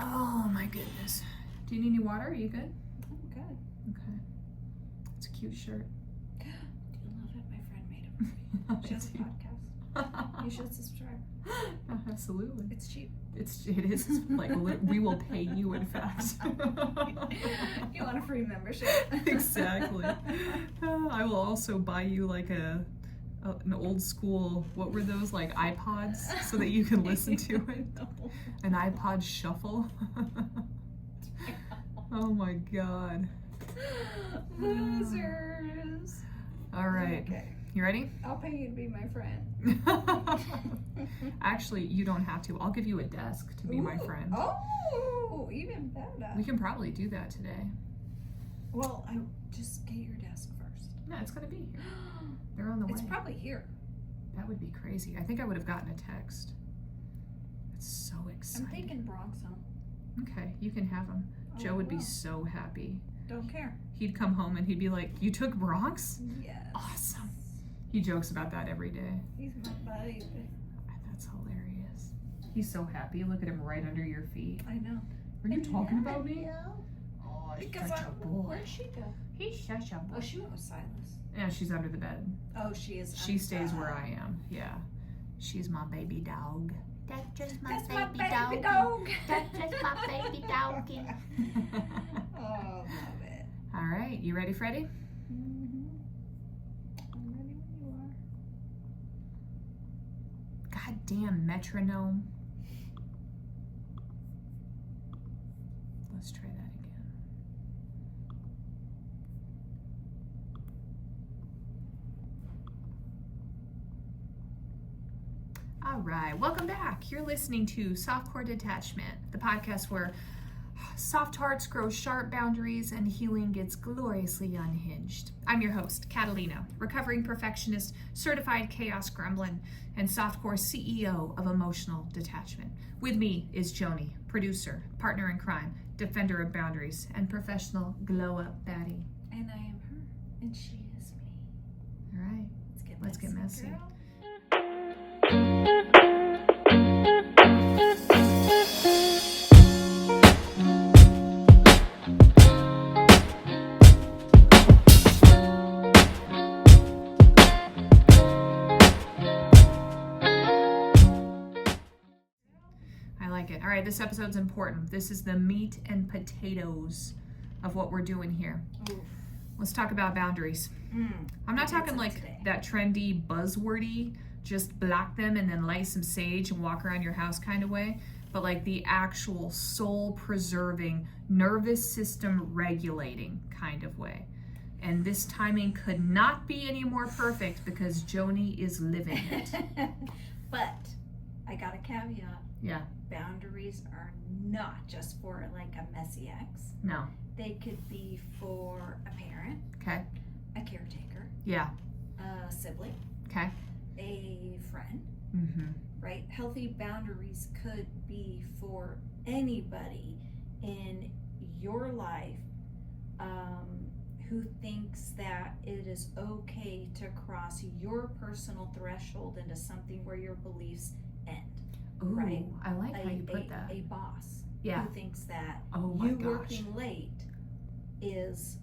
Oh my goodness. Do you need any water? Are you good? I'm good. Okay. It's a cute shirt. Do you love it? My friend made it for me. She has a podcast. You should subscribe. Absolutely. It's cheap. It is like we will pay you, in fact. You want a free membership? Exactly. I will also buy you like an old school, what were those, like iPods, so that you can listen to it. An iPod shuffle. Oh my god. Losers. All right. Okay. You ready? I'll pay you to be my friend. Actually, you don't have to. I'll give you a desk to be my friend. Oh, even better. We can probably do that today. Well, I just get your desk first. No, it's gonna be here. They're on the way. It's probably here. That would be crazy. I think I would have gotten a text. It's so exciting. I'm thinking Bronx home. Okay, you can have him. Oh, Joe would be wow. so happy. Don't care. He'd come home and he'd be like, "You took Bronx? Yes. Awesome." He jokes about that every day. He's my baby. That's hilarious. He's so happy. Look at him right under your feet. I know. Are you talking about me? Yeah. Oh, he's Because such a boy. Where'd she go? He's such a boy. Oh, she went with Silas. Yeah, she's under the bed. Oh, she is. She stays where I am. Yeah. She's my baby dog. That's just my That's baby, my baby dog. dog. That's just my baby doggy. Oh, love it. All right, you ready, Freddie? Mm-hmm. I'm ready when you are. Goddamn metronome. Let's try that again. All right, welcome back. You're listening to Softcore Detachment, the podcast where soft hearts grow sharp boundaries and healing gets gloriously unhinged. I'm your host, Catalina, recovering perfectionist, certified chaos gremlin, and Softcore CEO of Emotional Detachment. With me is Jonnie, producer, partner in crime, defender of boundaries, and professional glow-up baddie. And I am her, and she is me. All right, let's get messy. Girl. All right, this episode's important. This is the meat and potatoes of what we're doing here. Oof. Let's talk about boundaries. I'm not talking like that trendy, buzzwordy, just block them and then light some sage and walk around your house kind of way, but like the actual soul-preserving, nervous system regulating kind of way. And this timing could not be any more perfect because Jonnie is living it. But I got a caveat. Yeah. Boundaries are not just for like a messy ex. No. They could be for a parent, Okay. a caretaker, Yeah. a sibling, Okay. a friend, Mm-hmm. right? Healthy boundaries could be for anybody in your life who thinks that it is okay to cross your personal threshold into something where your beliefs end. Ooh, Right. I like how you put that. A boss Yeah. who thinks that Oh my you gosh. working late is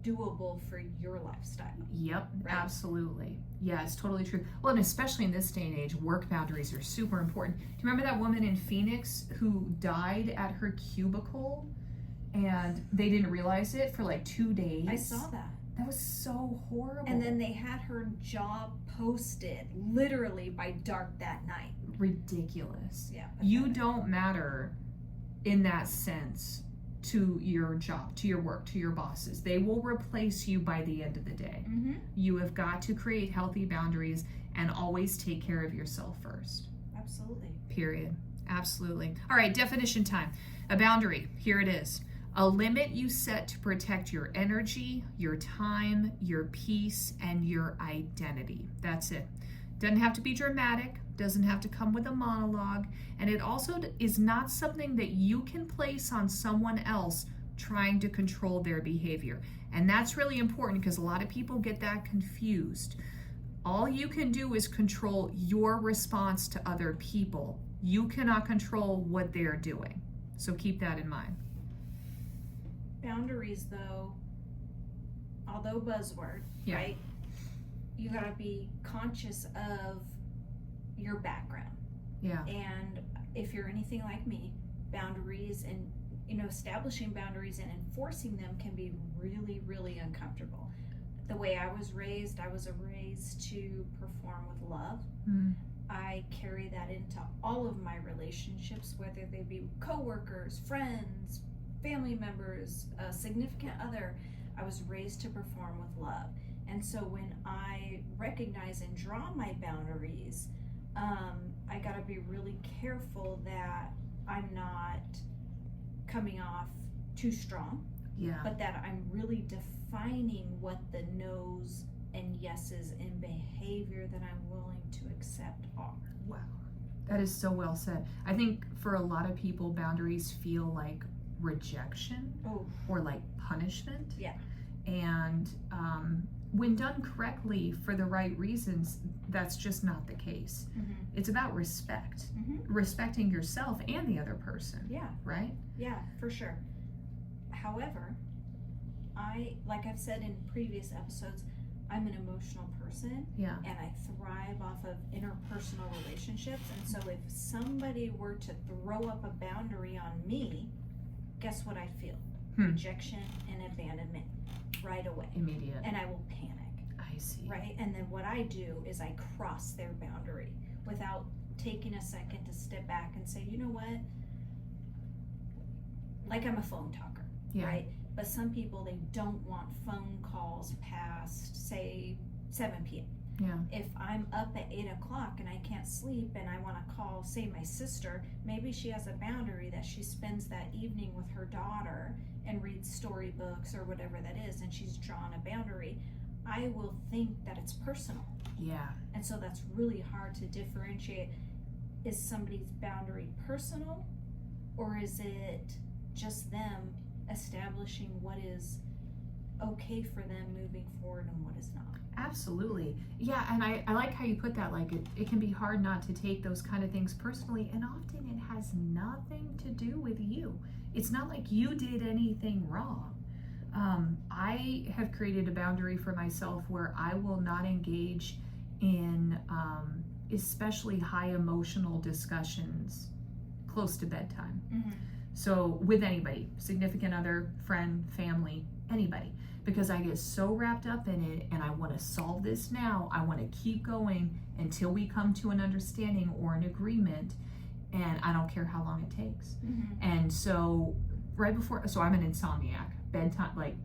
doable for your lifestyle. Yep, Right. absolutely. Yeah, it's totally true. Well, and especially in this day and age, work boundaries are super important. Do you remember that woman in Phoenix who died at her cubicle and they didn't realize it for like 2 days? I saw that. That was so horrible. And then they had her job posted literally by dark that night. Ridiculous. Yeah. You pathetic. don't matter in that sense to your job, to your work, to your bosses. They will replace you by the end of the day. Mm-hmm. You have got to create healthy boundaries and always take care of yourself first. Absolutely. Period. Absolutely. All right, definition time. A boundary, here it is. A limit you set to protect your energy, your time, your peace, and your identity. That's it. Doesn't have to be dramatic, doesn't have to come with a monologue, and it also is not something that you can place on someone else trying to control their behavior. And that's really important because a lot of people get that confused. All you can do is control your response to other people. You cannot control what they're doing. So keep that in mind. Boundaries, though, although buzzword, Yeah. right? You gotta be conscious of your background. Yeah. And if you're anything like me, boundaries and establishing boundaries and enforcing them can be really, really uncomfortable. The way I was raised to perform with love. Mm. I carry that into all of my relationships, whether they be coworkers, friends, family members, a significant other. I was raised to perform with love. And so when I recognize and draw my boundaries, I gotta be really careful that I'm not coming off too strong, Yeah. but that I'm really defining what the no's and yeses in behavior that I'm willing to accept are. Wow. That is so well said. I think for a lot of people, boundaries feel like rejection or like punishment. Yeah. And when done correctly for the right reasons, that's just not the case. Mm-hmm. It's about respect, Mm-hmm. respecting yourself and the other person. Yeah. Right? Yeah, for sure. However, like I've said in previous episodes, I'm an emotional person. Yeah. And I thrive off of interpersonal relationships. And so if somebody were to throw up a boundary on me, guess what I feel? Rejection and abandonment right away. Immediate. And I will panic. I see. Right? And then what I do is I cross their boundary without taking a second to step back and say, you know what? Like I'm a phone talker, Yeah. right? But some people, they don't want phone calls past, say, 7 p.m. Yeah. If I'm up at 8 o'clock and I can't sleep and I want to call, say, my sister, maybe she has a boundary that she spends that evening with her daughter and reads storybooks or whatever that is, and she's drawn a boundary. I will think that it's personal. Yeah. And so that's really hard to differentiate. Is somebody's boundary personal, or is it just them establishing what is okay for them moving forward and what is not? Absolutely. Yeah, and I like how you put that. Like, it can be hard not to take those kind of things personally, and often it has nothing to do with you. It's not like you did anything wrong. I have created a boundary for myself where I will not engage in especially high emotional discussions close to bedtime. Mm-hmm. So with anybody, significant other, friend, family, anybody, because I get so wrapped up in it and I want to solve this now. I want to keep going until we come to an understanding or an agreement, and I don't care how long it takes. Mm-hmm. And so so I'm an insomniac. Bedtime, like,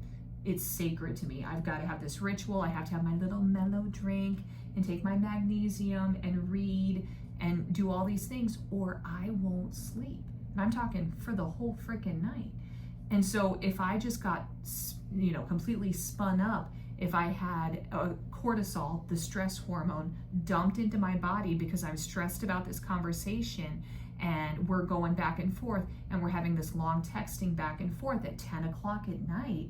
it's sacred to me. I've got to have this ritual. I have to have my little mellow drink and take my magnesium and read and do all these things, or I won't sleep. And I'm talking for the whole freaking night. And so if I just got, completely spun up, if I had cortisol, the stress hormone, dumped into my body because I'm stressed about this conversation, and we're going back and forth, and we're having this long texting back and forth at 10 o'clock at night,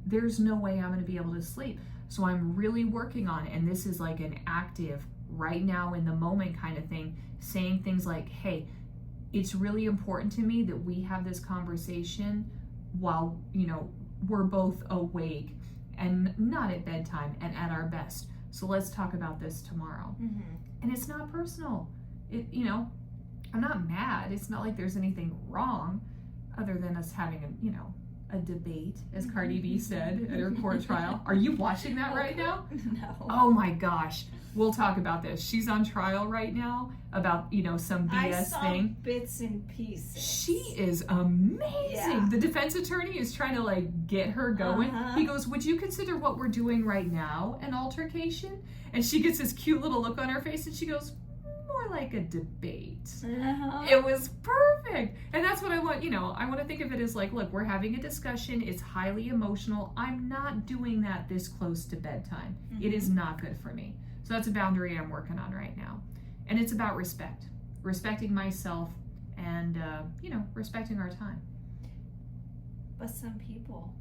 there's no way I'm going to be able to sleep. So I'm really working on it. And this is like an active, right now in the moment kind of thing, saying things like, hey, it's really important to me that we have this conversation while, we're both awake and not at bedtime and at our best. So let's talk about this tomorrow. Mm-hmm. And it's not personal. I'm not mad. It's not like there's anything wrong other than us having a debate, as Cardi B said at her court trial. Are you watching that right now? No. Oh my gosh. We'll talk about this. She's on trial right now about, some BS I saw thing. bits and pieces. She is amazing. Yeah. The defense attorney is trying to get her going. Uh-huh. He goes, would you consider what we're doing right now an altercation? And she gets this cute little look on her face and she goes, more like a debate. Uh-huh. It was perfect. And that's what I want, I want to think of it as like, look, we're having a discussion. It's highly emotional. I'm not doing that this close to bedtime. Mm-hmm. It is not good for me. So that's a boundary I'm working on right now. And it's about respecting myself and, respecting our time. But some people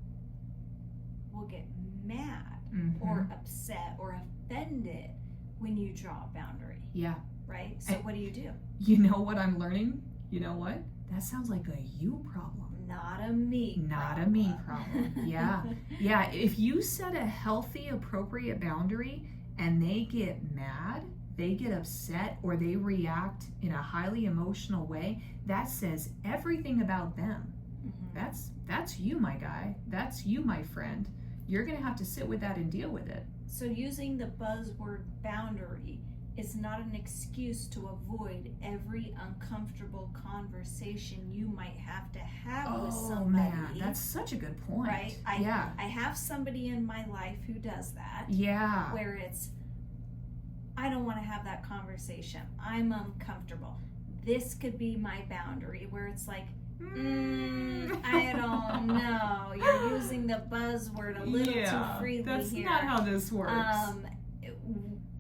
will get mad Mm-hmm. or upset or offended when you draw a boundary. Yeah. Right? So what do? You know what I'm learning? You know what? that sounds like a you problem. Not a me Not problem. a me problem. Yeah. Yeah. If you set a healthy, appropriate boundary and they get mad, they get upset, or they react in a highly emotional way, that says everything about them. Mm-hmm. That's you, my guy. That's you, my friend. You're going to have to sit with that and deal with it. So using the buzzword boundary is not an excuse to avoid every uncomfortable conversation you might have to have with somebody. Man, that's such a good point. Right? I have somebody in my life who does that. Yeah. Where it's, I don't want to have that conversation. I'm uncomfortable. This could be my boundary, where it's like, I don't know. You're using the buzzword a little too freely that's here. Not how this works.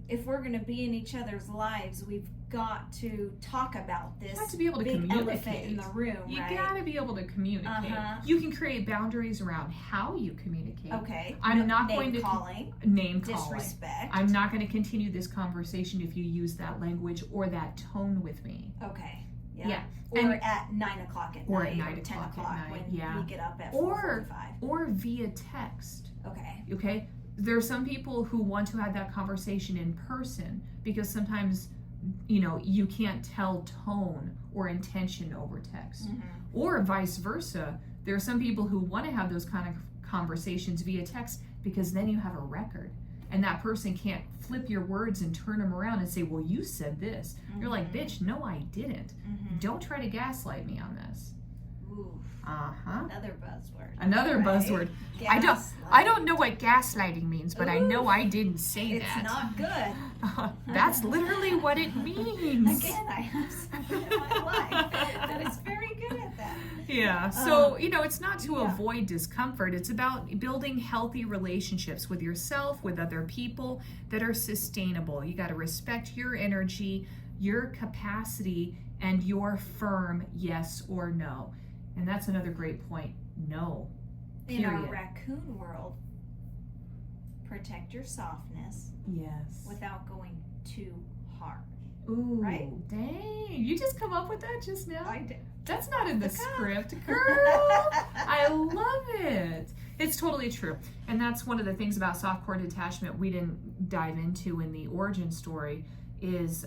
If we're going to be in each other's lives, we've got to talk about this. You have to be able to big communicate. Elephant in the room, you right? got to be able to communicate. You can create boundaries around how you communicate. Okay. I'm not name going to calling, name calling. disrespect. I'm not going to continue this conversation if you use that language or that tone with me. Okay. Yeah. Or And- at 9 o'clock at Or night, at 9 or 10 o'clock at o'clock night, when yeah. we get up at Or 4:45. or via text. Okay. Okay. There are some people who want to have that conversation in person because sometimes, you can't tell tone or intention over text. Mm-hmm. Or vice versa. There are some people who want to have those kind of conversations via text because then you have a record. And that person can't flip your words and turn them around and say, well, you said this. Mm-hmm. You're like, bitch, no, I didn't. Mm-hmm. Don't try to gaslight me on this. Ooh. Uh-huh. Another buzzword. Another right? buzzword. I don't know what gaslighting means, but I know I didn't say It's that. not good. That's literally what it means. Again, I have someone in my life that is very good at that. Yeah. So, it's not to yeah. avoid discomfort. It's about building healthy relationships with yourself, with other people that are sustainable. You got to respect your energy, your capacity, and your firm yes or no. And that's another great point. No. In our Period. raccoon world, protect your softness Yes. without going too hard. Ooh, right? Dang. You just come up with that just now? I did. That's not in the cuff. script, girl. I love it. It's totally true. And that's one of the things about softcore detachment we didn't dive into in the origin story is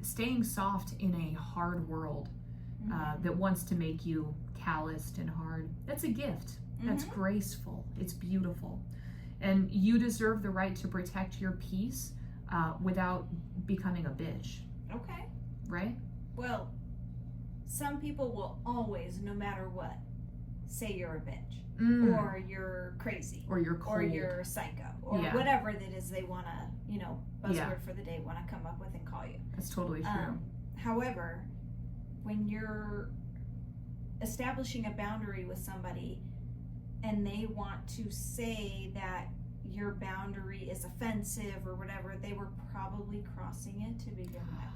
staying soft in a hard world that wants to make you calloused and hard. That's a gift. That's graceful. It's beautiful. And you deserve the right to protect your peace without becoming a bitch. Okay. Right? Well, some people will always, no matter what, say you're a bitch, or you're crazy, or you're cold, or you're psycho, or whatever that is they want to, buzzword for the day want to come up with and call you. That's totally true. However, when you're establishing a boundary with somebody and they want to say that your boundary is offensive or whatever, they were probably crossing it to begin with.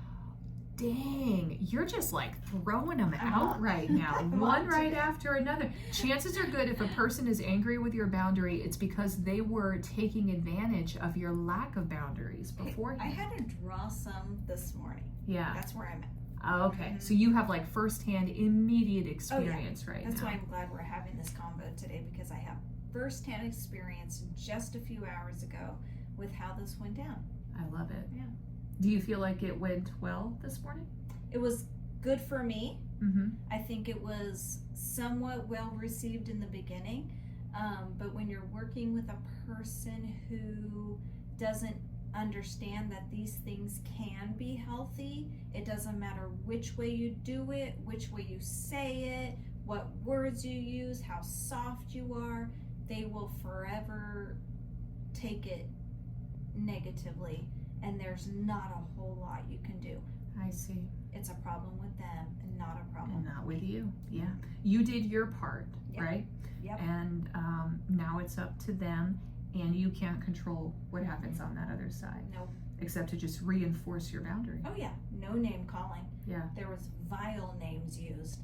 Dang, you're just like throwing them out right now, one right after another. Chances are good if a person is angry with your boundary, it's because they were taking advantage of your lack of boundaries beforehand. I had to draw some this morning. Yeah. That's where I'm at. Oh, okay. So you have like firsthand, immediate experience right now. That's why I'm glad we're having this convo today, because I have firsthand experience just a few hours ago with how this went down. I love it. Yeah. Do you feel like it went well this morning? It was good for me. Mm-hmm. I think it was somewhat well received in the beginning, but when you're working with a person who doesn't understand that these things can be healthy, it doesn't matter which way you do it, which way you say it, what words you use, how soft you are, they will forever take it negatively, and there's not a whole lot you can do. I see. It's a problem with them and not a problem And not with you. Yeah. You did your part, Yep. right? Yep. And now it's up to them, and you can't control what happens on that other side. Nope. Except to just reinforce your boundary. Oh yeah, no name calling. Yeah. There was vile names used,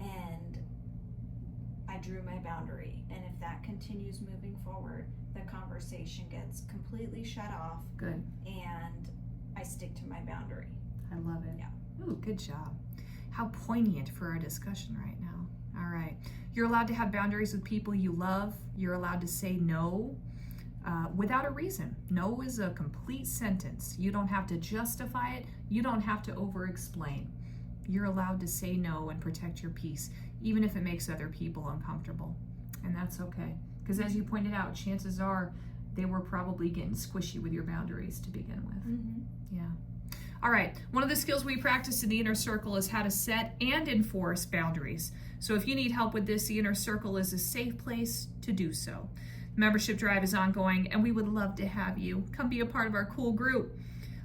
and I drew my boundary. And if that continues moving forward, the conversation gets completely shut off. Good. And I stick to my boundary. I love it. Yeah. Ooh, good job. How poignant for our discussion right now. All right. You're allowed to have boundaries with people you love. You're allowed to say no without a reason. No is a complete sentence. You don't have to justify it. You don't have to over-explain. You're allowed to say no and protect your peace, even if it makes other people uncomfortable. And that's okay. Because as you pointed out, chances are they were probably getting squishy with your boundaries to begin with. Yeah. All right. One of the skills we practice in the inner circle is how to set and enforce boundaries. So if you need help with this, the inner circle is a safe place to do so. Membership drive is ongoing, and we would love to have you. Come be a part of our cool group.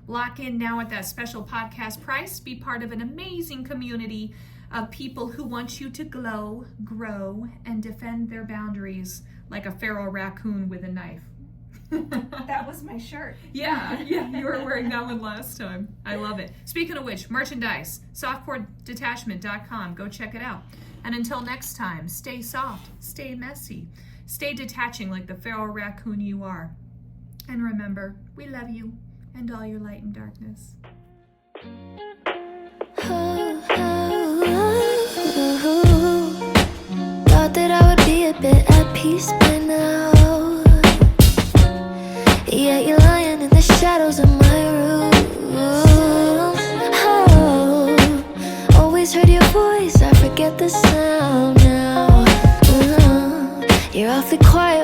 Lock in now at that special podcast price. Be part of an amazing community of people who want you to glow, grow, and defend their boundaries like a feral raccoon with a knife. That was my shirt. Yeah, you were wearing that one last time. I love it. Speaking of which, merchandise, softcoredetachment.com. Go check it out. And until next time, stay soft, stay messy, stay detaching like the feral raccoon you are. And remember, we love you and all your light and darkness. Thought that I would be a bit at peace by now. Yeah, you're lying in the shadows of my room. Oh, always heard your voice, I forget the sound now. You're awfully quiet